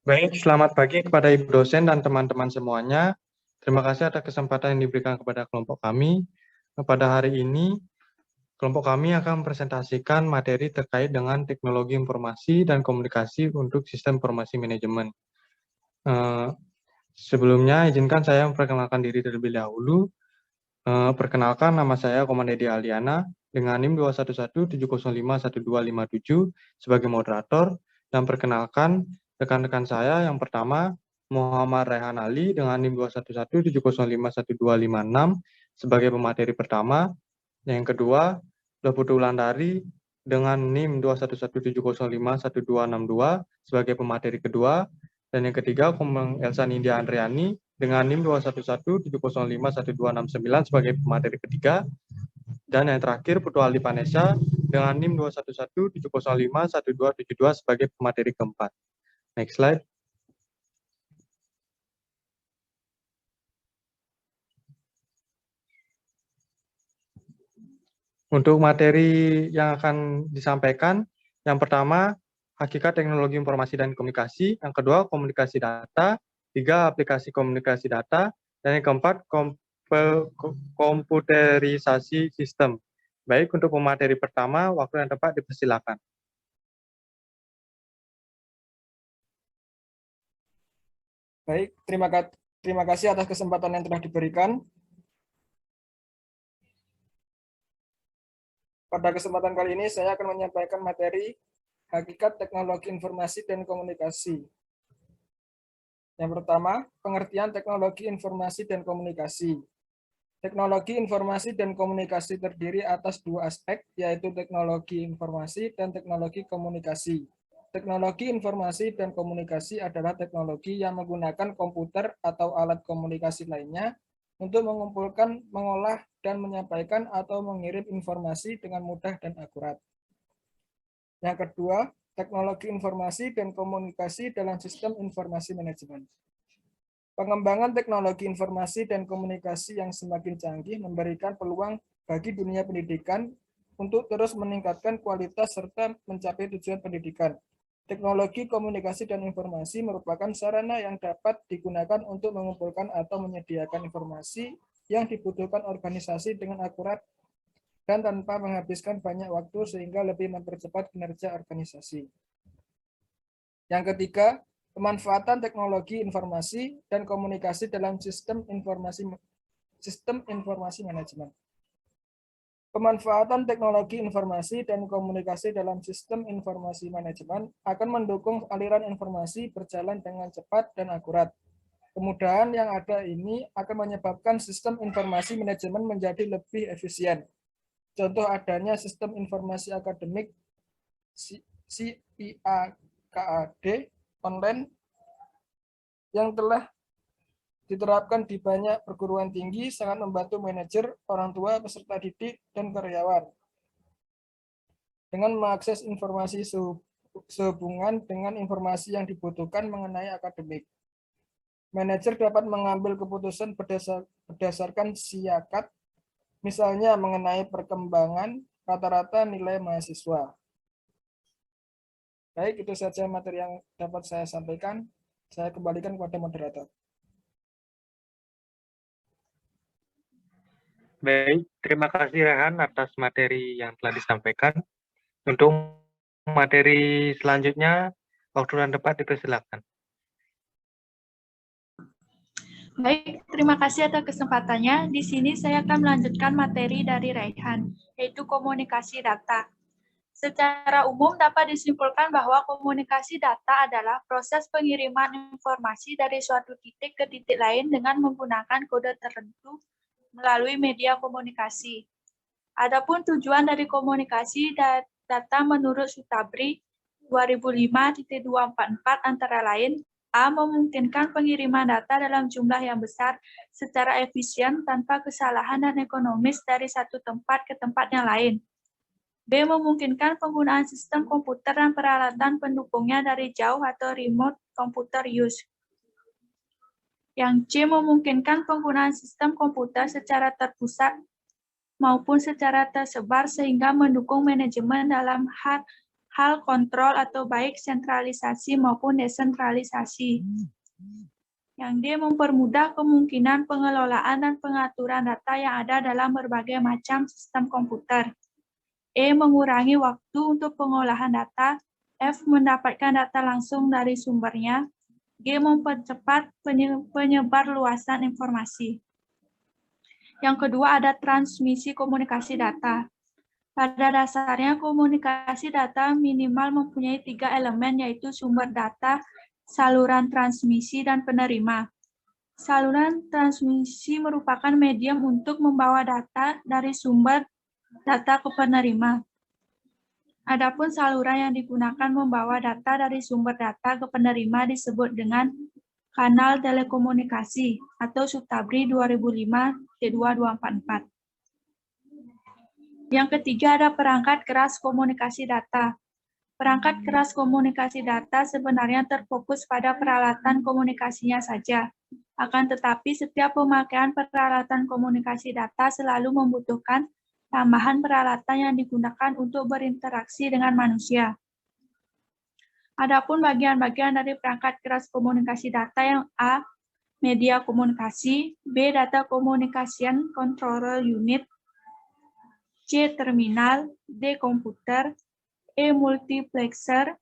Baik, selamat pagi kepada Ibu dosen dan teman-teman semuanya. Terima kasih atas kesempatan yang diberikan kepada kelompok kami. Pada hari ini, kelompok kami akan mempresentasikan materi terkait dengan teknologi informasi dan komunikasi untuk sistem informasi manajemen. Sebelumnya, izinkan saya memperkenalkan diri terlebih dahulu. Perkenalkan, nama saya Komandedi Aliana dengan NIM 21170512557 sebagai moderator, dan perkenalkan rekan-rekan saya. Yang pertama, Muhammad Rehan Ali dengan NIM 21170512556 sebagai pemateri pertama. Yang kedua, Putu Wulandari dengan NIM 21170512262 sebagai pemateri kedua. Dan yang ketiga, Komeng Elsa Nindya Andriani dengan NIM 21170511269 sebagai pemateri ketiga. Dan yang terakhir, Putu Ali Vanessa dengan NIM 21170511272 sebagai pemateri keempat. Next slide. Untuk materi yang akan disampaikan, yang pertama, hakikat teknologi informasi dan komunikasi. Yang kedua, komunikasi data. Tiga, aplikasi komunikasi data. Dan yang keempat, komputerisasi sistem. Baik, untuk pemateri pertama, waktu yang tepat dipersilakan. Baik, terima kasih atas kesempatan yang telah diberikan. Pada kesempatan kali ini saya akan menyampaikan materi hakikat teknologi informasi dan komunikasi. Yang pertama, pengertian teknologi informasi dan komunikasi. Teknologi informasi dan komunikasi terdiri atas dua aspek, yaitu teknologi informasi dan teknologi komunikasi. Teknologi informasi dan komunikasi adalah teknologi yang menggunakan komputer atau alat komunikasi lainnya untuk mengumpulkan, mengolah, dan menyampaikan atau mengirim informasi dengan mudah dan akurat. Yang kedua, teknologi informasi dan komunikasi dalam sistem informasi manajemen. Pengembangan teknologi informasi dan komunikasi yang semakin canggih memberikan peluang bagi dunia pendidikan untuk terus meningkatkan kualitas serta mencapai tujuan pendidikan. Teknologi komunikasi dan informasi merupakan sarana yang dapat digunakan untuk mengumpulkan atau menyediakan informasi yang dibutuhkan organisasi dengan akurat dan tanpa menghabiskan banyak waktu sehingga lebih mempercepat kinerja organisasi. Yang ketiga, pemanfaatan teknologi informasi dan komunikasi dalam sistem informasi manajemen. Pemanfaatan teknologi informasi dan komunikasi dalam sistem informasi manajemen akan mendukung aliran informasi berjalan dengan cepat dan akurat. Kemudahan yang ada ini akan menyebabkan sistem informasi manajemen menjadi lebih efisien. Contoh adanya sistem informasi akademik CIAKAD online yang telah diterapkan di banyak perguruan tinggi sangat membantu manajer, orang tua, peserta didik, dan karyawan dengan mengakses informasi sehubungan dengan informasi yang dibutuhkan mengenai akademik. Manajer dapat mengambil keputusan berdasarkan siakat, misalnya mengenai perkembangan rata-rata nilai mahasiswa. Baik, itu saja materi yang dapat saya sampaikan. Saya kembalikan kepada moderator. Baik, terima kasih Rehan atas materi yang telah disampaikan. Untuk materi selanjutnya, waktu yang tepat dipersilakan. Baik, terima kasih atas kesempatannya. Di sini saya akan melanjutkan materi dari Raihan, yaitu komunikasi data. Secara umum dapat disimpulkan bahwa komunikasi data adalah proses pengiriman informasi dari suatu titik ke titik lain dengan menggunakan kode tertentu melalui media komunikasi. Adapun tujuan dari komunikasi data menurut Sutabri 2005.244 antara lain, A. Memungkinkan pengiriman data dalam jumlah yang besar secara efisien tanpa kesalahan dan ekonomis dari satu tempat ke tempat yang lain. B. Memungkinkan penggunaan sistem komputer dan peralatan pendukungnya dari jauh atau remote computer use. Yang C. Memungkinkan penggunaan sistem komputer secara terpusat maupun secara tersebar sehingga mendukung manajemen dalam hal hal kontrol atau baik sentralisasi maupun desentralisasi. Yang D, mempermudah kemungkinan pengelolaan dan pengaturan data yang ada dalam berbagai macam sistem komputer. E, mengurangi waktu untuk pengolahan data. F, mendapatkan data langsung dari sumbernya. G, mempercepat penyebarluasan informasi. Yang kedua ada transmisi komunikasi data. Pada dasarnya komunikasi data minimal mempunyai 3 elemen, yaitu sumber data, saluran transmisi, dan penerima. Saluran transmisi merupakan medium untuk membawa data dari sumber data ke penerima. Adapun saluran yang digunakan membawa data dari sumber data ke penerima disebut dengan kanal telekomunikasi atau Sutabri 2005 T2244. Yang ketiga ada perangkat keras komunikasi data. Perangkat keras komunikasi data sebenarnya terfokus pada peralatan komunikasinya saja. Akan tetapi setiap pemakaian peralatan komunikasi data selalu membutuhkan tambahan peralatan yang digunakan untuk berinteraksi dengan manusia. Adapun bagian-bagian dari perangkat keras komunikasi data yang A, media komunikasi, B, data communication control unit, C, terminal, D, komputer, E, multiplexer,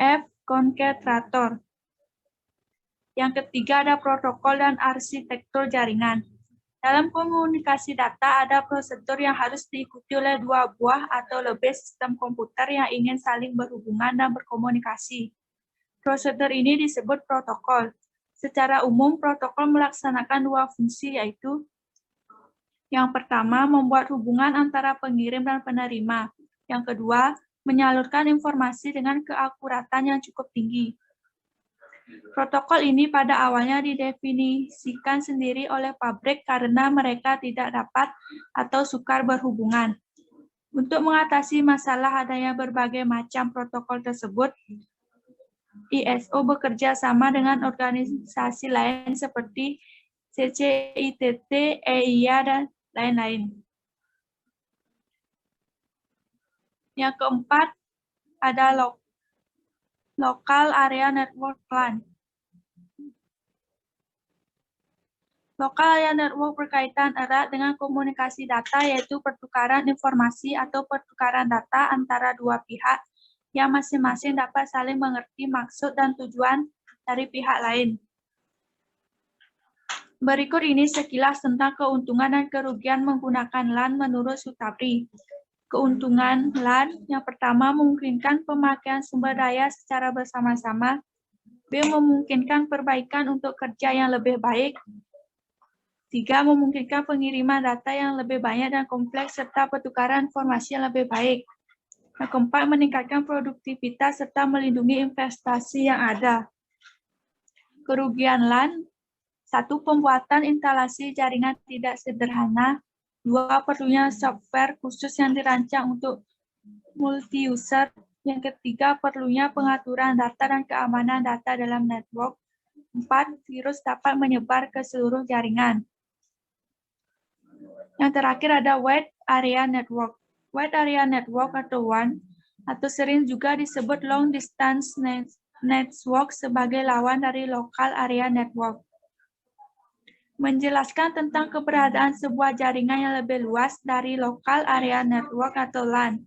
F, konsentrator. Yang ketiga ada protokol dan arsitektur jaringan. Dalam komunikasi data ada prosedur yang harus diikuti oleh 2 buah atau lebih sistem komputer yang ingin saling berhubungan dan berkomunikasi. Prosedur ini disebut protokol. Secara umum, protokol melaksanakan 2 fungsi, yaitu yang pertama, membuat hubungan antara pengirim dan penerima. Yang kedua, menyalurkan informasi dengan keakuratan yang cukup tinggi. Protokol ini pada awalnya didefinisikan sendiri oleh pabrik karena mereka tidak dapat atau sukar berhubungan. Untuk mengatasi masalah adanya berbagai macam protokol tersebut, ISO bekerja sama dengan organisasi lain seperti CCITT, EIA, dan lain-lain. Yang keempat, ada Local Area Network LAN. Local Area Network berkaitan erat dengan komunikasi data, yaitu pertukaran informasi atau pertukaran data antara 2 pihak yang masing-masing dapat saling mengerti maksud dan tujuan dari pihak lain. Berikut ini sekilas tentang keuntungan dan kerugian menggunakan LAN menurut Sutabri. Keuntungan LAN yang pertama memungkinkan pemakaian sumber daya secara bersama-sama. B, memungkinkan perbaikan untuk kerja yang lebih baik. 3, memungkinkan pengiriman data yang lebih banyak dan kompleks serta pertukaran informasi yang lebih baik. Yang keempat, meningkatkan produktivitas serta melindungi investasi yang ada. Kerugian LAN, 1, pembuatan instalasi jaringan tidak sederhana. 2, perlunya software khusus yang dirancang untuk multi-user. Yang ketiga, perlunya pengaturan data dan keamanan data dalam network. 4, virus dapat menyebar ke seluruh jaringan. Yang terakhir ada Wide Area Network. Wide Area Network atau WAN, atau sering juga disebut Long Distance Network sebagai lawan dari Local Area Network. Menjelaskan tentang keberadaan sebuah jaringan yang lebih luas dari Local Area Network atau LAN.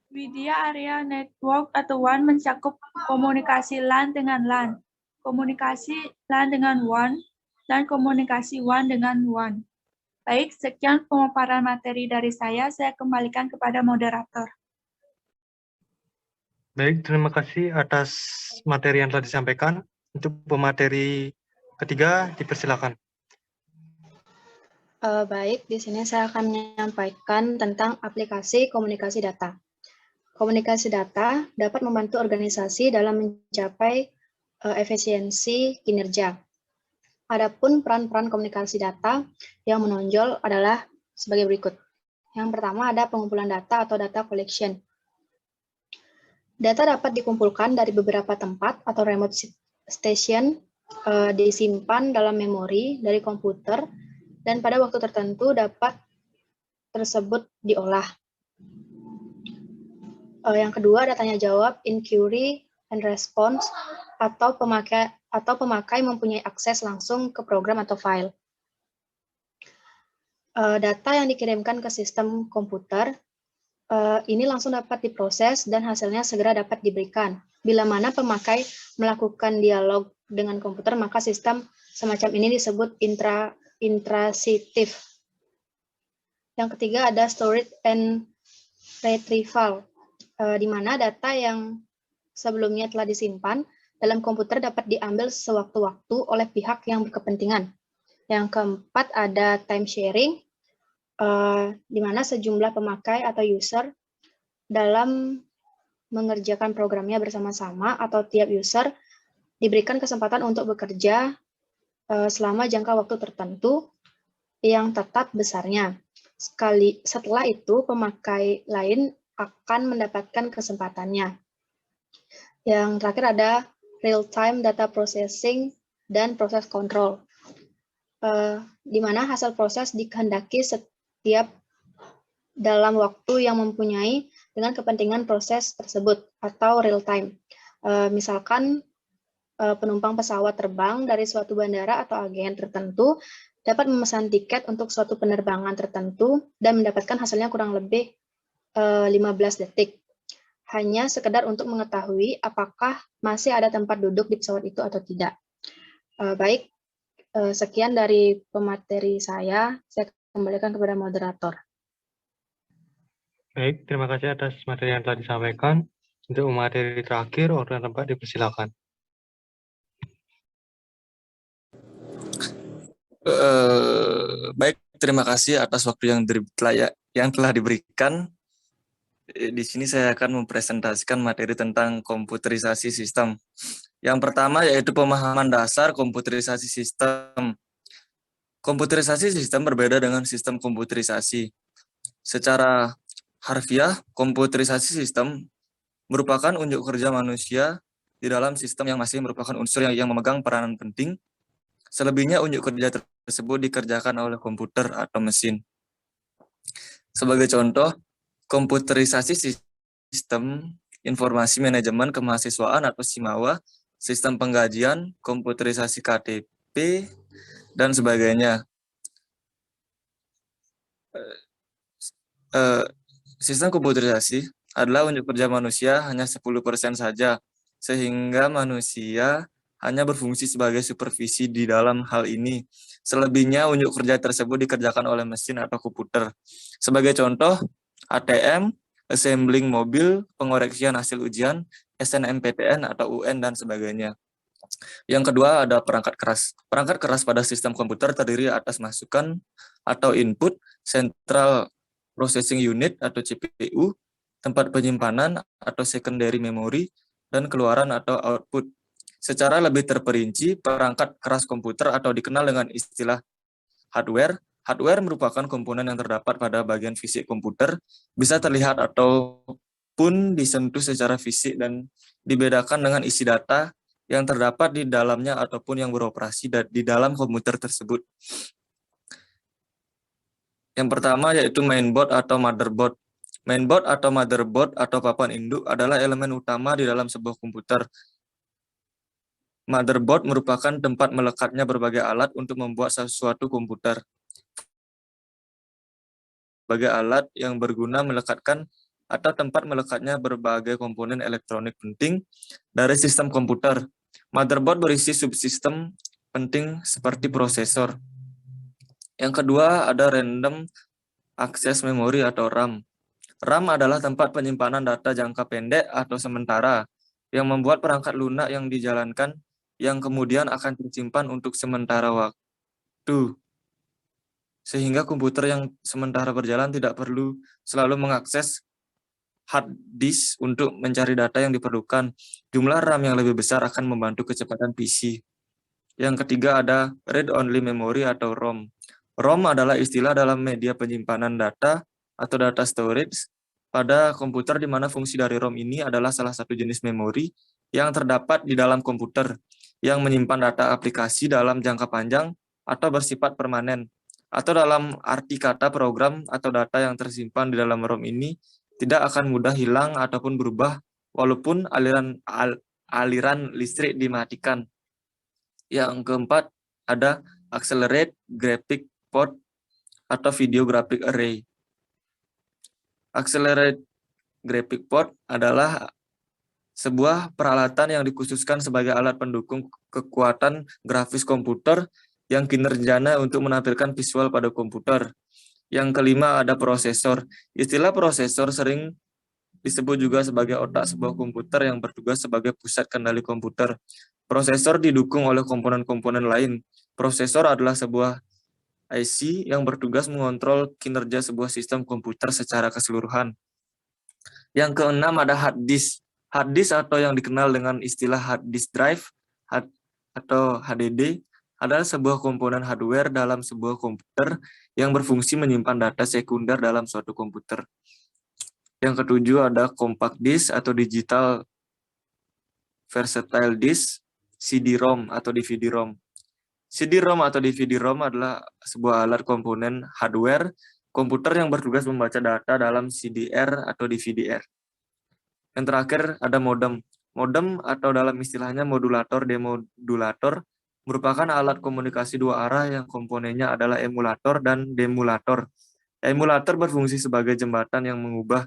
Wide Area Network atau WAN mencakup komunikasi LAN dengan LAN, komunikasi LAN dengan WAN, dan komunikasi WAN dengan WAN. Baik, sekian pemaparan materi dari saya kembalikan kepada moderator. Baik, terima kasih atas materi yang telah disampaikan. Untuk pemateri ketiga, dipersilakan. Baik, di sini saya akan menyampaikan tentang aplikasi komunikasi data. Komunikasi data dapat membantu organisasi dalam mencapai efisiensi kinerja. Adapun peran-peran komunikasi data yang menonjol adalah sebagai berikut. Yang pertama ada pengumpulan data atau data collection. Data dapat dikumpulkan dari beberapa tempat atau remote station, disimpan dalam memori dari komputer, dan pada waktu tertentu dapat tersebut diolah. Yang kedua ada tanya jawab, inquiry and response, atau pemakai mempunyai akses langsung ke program atau file. Data yang dikirimkan ke sistem komputer ini langsung dapat diproses dan hasilnya segera dapat diberikan. Bila mana pemakai melakukan dialog dengan komputer, maka sistem semacam ini disebut intransitif. Yang ketiga ada storage and retrieval, di mana data yang sebelumnya telah disimpan dalam komputer dapat diambil sewaktu-waktu oleh pihak yang berkepentingan. Yang keempat ada time sharing, di mana sejumlah pemakai atau user dalam mengerjakan programnya bersama-sama atau tiap user diberikan kesempatan untuk bekerja selama jangka waktu tertentu yang tetap besarnya. Setelah itu, pemakai lain akan mendapatkan kesempatannya. Yang terakhir ada real-time data processing dan proses control, di mana hasil proses dikehendaki setiap dalam waktu yang mempunyai dengan kepentingan proses tersebut atau real time. Misalkan penumpang pesawat terbang dari suatu bandara atau agen tertentu dapat memesan tiket untuk suatu penerbangan tertentu dan mendapatkan hasilnya kurang lebih 15 detik. Hanya sekedar untuk mengetahui apakah masih ada tempat duduk di pesawat itu atau tidak. Baik, sekian dari pemateri saya kembalikan kepada moderator. Baik, terima kasih atas materi yang telah disampaikan. Untuk materi terakhir, order tempat dipersilakan. Baik, terima kasih atas waktu yang telah diberikan. Di sini saya akan mempresentasikan materi tentang komputerisasi sistem. Yang pertama yaitu pemahaman dasar komputerisasi sistem. Komputerisasi sistem berbeda dengan sistem komputerisasi. Secara harfiah, komputerisasi sistem merupakan unjuk kerja manusia di dalam sistem yang masih merupakan unsur yang memegang peranan penting. Selebihnya unjuk kerja tersebut dikerjakan oleh komputer atau mesin. Sebagai contoh, komputerisasi sistem informasi manajemen kemahasiswaan atau SIMAWA, sistem penggajian, komputerisasi KTP, dan sebagainya. Sistem komputerisasi adalah unjuk kerja manusia hanya 10% saja, sehingga manusia hanya berfungsi sebagai supervisi di dalam hal ini. Selebihnya unjuk kerja tersebut dikerjakan oleh mesin atau komputer. Sebagai contoh, ATM, assembling mobil, pengoreksian hasil ujian, SNMPTN atau UN, dan sebagainya. Yang kedua ada perangkat keras. Perangkat keras pada sistem komputer terdiri atas masukan atau input, central processing unit atau CPU, tempat penyimpanan atau secondary memory, dan keluaran atau output. Secara lebih terperinci, perangkat keras komputer atau dikenal dengan istilah hardware. Hardware merupakan komponen yang terdapat pada bagian fisik komputer, bisa terlihat ataupun disentuh secara fisik dan dibedakan dengan isi data yang terdapat di dalamnya ataupun yang beroperasi di dalam komputer tersebut. Yang pertama yaitu mainboard atau motherboard. Mainboard atau motherboard atau papan induk adalah elemen utama di dalam sebuah komputer. Motherboard merupakan tempat melekatnya berbagai alat untuk membuat sesuatu komputer. Berbagai alat yang berguna melekatkan atau tempat melekatnya berbagai komponen elektronik penting dari sistem komputer. Motherboard berisi subsistem penting seperti prosesor. Yang kedua ada random access memory atau RAM. RAM adalah tempat penyimpanan data jangka pendek atau sementara yang membuat perangkat lunak yang dijalankan yang kemudian akan disimpan untuk sementara waktu. Sehingga komputer yang sementara berjalan tidak perlu selalu mengakses hard disk untuk mencari data yang diperlukan. Jumlah RAM yang lebih besar akan membantu kecepatan PC. Yang ketiga ada read-only memory atau ROM. ROM adalah istilah dalam media penyimpanan data atau data storage pada komputer di mana fungsi dari ROM ini adalah salah satu jenis memori yang terdapat di dalam komputer yang menyimpan data aplikasi dalam jangka panjang atau bersifat permanen. Atau dalam arti kata program atau data yang tersimpan di dalam ROM ini tidak akan mudah hilang ataupun berubah walaupun aliran listrik dimatikan. Yang keempat, ada Accelerate Graphic Port atau Video Graphic Array. Accelerate Graphic Port adalah sebuah peralatan yang dikhususkan sebagai alat pendukung kekuatan grafis komputer yang kinerjanya untuk menampilkan visual pada komputer. Yang kelima ada prosesor. Istilah prosesor sering disebut juga sebagai otak sebuah komputer yang bertugas sebagai pusat kendali komputer. Prosesor didukung oleh komponen-komponen lain. Prosesor adalah sebuah IC yang bertugas mengontrol kinerja sebuah sistem komputer secara keseluruhan. Yang keenam ada hard disk. Hard disk atau yang dikenal dengan istilah hard disk drive atau HDD adalah sebuah komponen hardware dalam sebuah komputer yang berfungsi menyimpan data sekunder dalam suatu komputer. Yang ketujuh ada compact disk atau digital versatile disk, CD-ROM atau DVD-ROM. CD-ROM atau DVD-ROM adalah sebuah alat komponen hardware komputer yang bertugas membaca data dalam CDR atau DVD-R. Yang terakhir ada modem. Modem atau dalam istilahnya modulator demodulator merupakan alat komunikasi dua arah yang komponennya adalah emulator dan demulator. Emulator berfungsi sebagai jembatan yang mengubah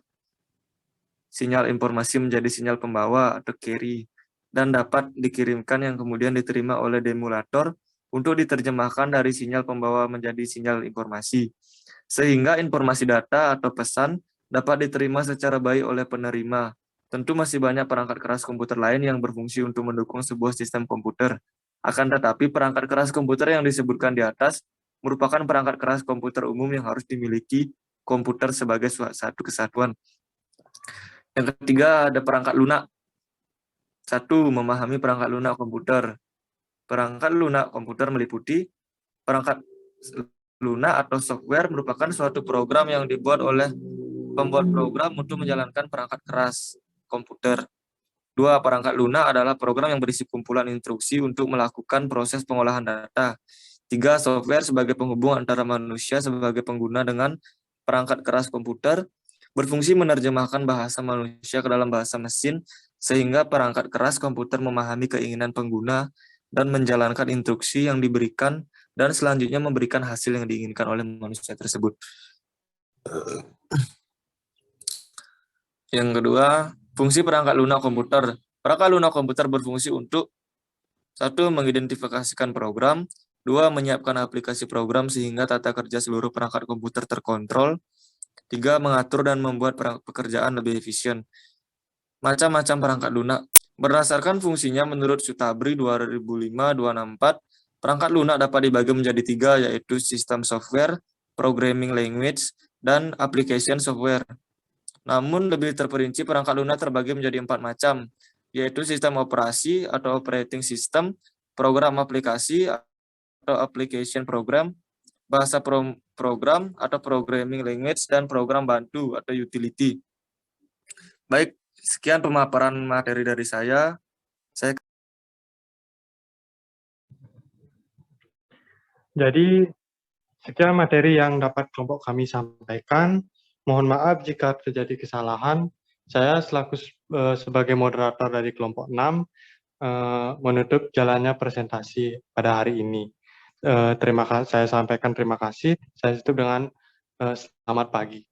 sinyal informasi menjadi sinyal pembawa atau carry dan dapat dikirimkan yang kemudian diterima oleh demulator untuk diterjemahkan dari sinyal pembawa menjadi sinyal informasi. Sehingga informasi data atau pesan dapat diterima secara baik oleh penerima. Tentu masih banyak perangkat keras komputer lain yang berfungsi untuk mendukung sebuah sistem komputer. Akan tetapi perangkat keras komputer yang disebutkan di atas merupakan perangkat keras komputer umum yang harus dimiliki komputer sebagai satu kesatuan. Yang ketiga ada perangkat lunak. 1. Memahami perangkat lunak komputer. Perangkat lunak komputer meliputi perangkat lunak atau software merupakan suatu program yang dibuat oleh pembuat program untuk menjalankan perangkat keras komputer. 2. Perangkat lunak adalah program yang berisi kumpulan instruksi untuk melakukan proses pengolahan data. 3. Software sebagai penghubung antara manusia sebagai pengguna dengan perangkat keras komputer, berfungsi menerjemahkan bahasa manusia ke dalam bahasa mesin, sehingga perangkat keras komputer memahami keinginan pengguna dan menjalankan instruksi yang diberikan, dan selanjutnya memberikan hasil yang diinginkan oleh manusia tersebut. Yang kedua, fungsi perangkat lunak komputer. Perangkat lunak komputer berfungsi untuk 1. Mengidentifikasikan program, 2. Menyiapkan aplikasi program sehingga tata kerja seluruh perangkat komputer terkontrol, 3. Mengatur dan membuat pekerjaan lebih efisien. Macam-macam perangkat lunak. Berdasarkan fungsinya menurut Sutabri 2005-264, perangkat lunak dapat dibagi menjadi 3, yaitu sistem software, programming language, dan application software. Namun lebih terperinci perangkat lunak terbagi menjadi 4 macam, yaitu sistem operasi atau operating system, program aplikasi atau application program, bahasa program atau programming language, dan program bantu atau utility. Baik, sekian pemaparan materi dari saya. Jadi, sekian materi yang dapat kelompok kami sampaikan. Mohon maaf jika terjadi kesalahan. Saya selaku sebagai moderator dari kelompok 6 menutup jalannya presentasi pada hari ini. Saya sampaikan terima kasih. Saya tutup dengan selamat pagi.